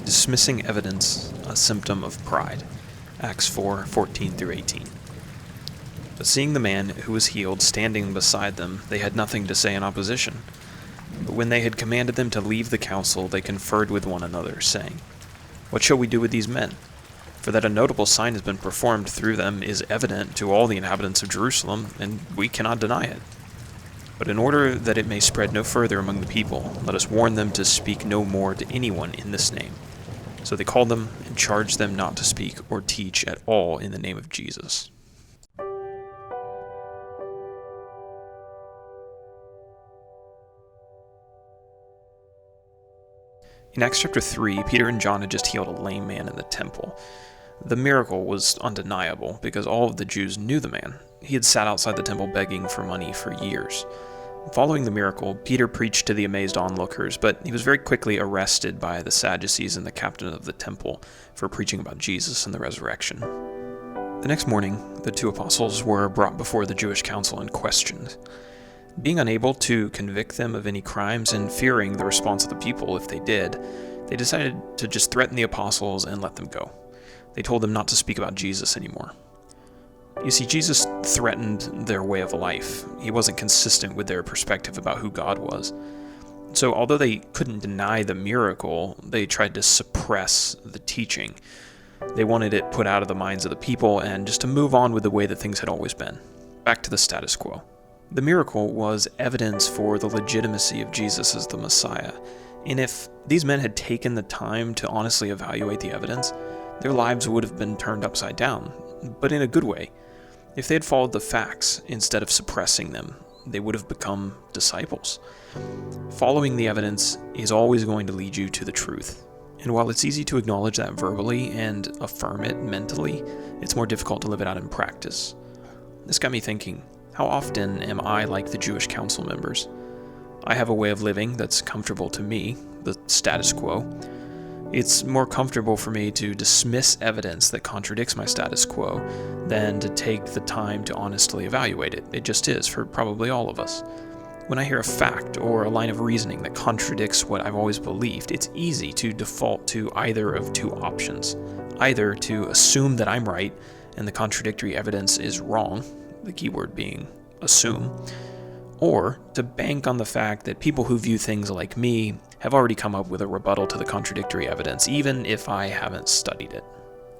Dismissing evidence, a symptom of pride. Acts 4:14-18. But seeing the man who was healed standing beside them, they had nothing to say in opposition. But when they had commanded them to leave the council, they conferred with one another, saying, "What shall we do with these men? For that a notable sign has been performed through them is evident to all the inhabitants of Jerusalem, and we cannot deny it. But in order that it may spread no further among the people, let us warn them to speak no more to anyone in this name." So they called them and charged them not to speak or teach at all in the name of Jesus. In Acts chapter 3, Peter and John had just healed a lame man in the temple. The miracle was undeniable because all of the Jews knew the man. He had sat outside the temple begging for money for years. Following the miracle, Peter preached to the amazed onlookers, but he was very quickly arrested by the Sadducees and the captain of the temple for preaching about Jesus and the resurrection. The next morning, the two apostles were brought before the Jewish council and questioned. Being unable to convict them of any crimes and fearing the response of the people if they did, they decided to just threaten the apostles and let them go. They told them not to speak about Jesus anymore. You see, Jesus threatened their way of life. He wasn't consistent with their perspective about who God was. So although they couldn't deny the miracle, they tried to suppress the teaching. They wanted it put out of the minds of the people and just to move on with the way that things had always been. Back to the status quo. The miracle was evidence for the legitimacy of Jesus as the Messiah. And if these men had taken the time to honestly evaluate the evidence, their lives would have been turned upside down, but in a good way. If they had followed the facts instead of suppressing them, they would have become disciples. Following the evidence is always going to lead you to the truth. And while it's easy to acknowledge that verbally and affirm it mentally, it's more difficult to live it out in practice. This got me thinking, how often am I like the Jewish council members? I have a way of living that's comfortable to me, the status quo. It's more comfortable for me to dismiss evidence that contradicts my status quo than to take the time to honestly evaluate it. It just is, for probably all of us. When I hear a fact or a line of reasoning that contradicts what I've always believed, it's easy to default to either of two options. Either to assume that I'm right and the contradictory evidence is wrong, the key word being assume, or to bank on the fact that people who view things like me have already come up with a rebuttal to the contradictory evidence, even if I haven't studied it.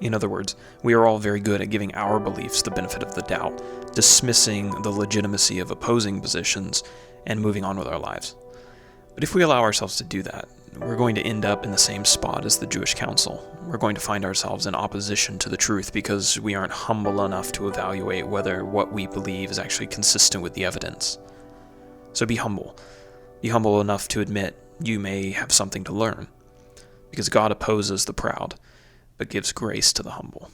In other words, we are all very good at giving our beliefs the benefit of the doubt, dismissing the legitimacy of opposing positions, and moving on with our lives. But if we allow ourselves to do that, we're going to end up in the same spot as the Jewish council. We're going to find ourselves in opposition to the truth because we aren't humble enough to evaluate whether what we believe is actually consistent with the evidence. So be humble. Be humble enough to admit you may have something to learn, because God opposes the proud, but gives grace to the humble.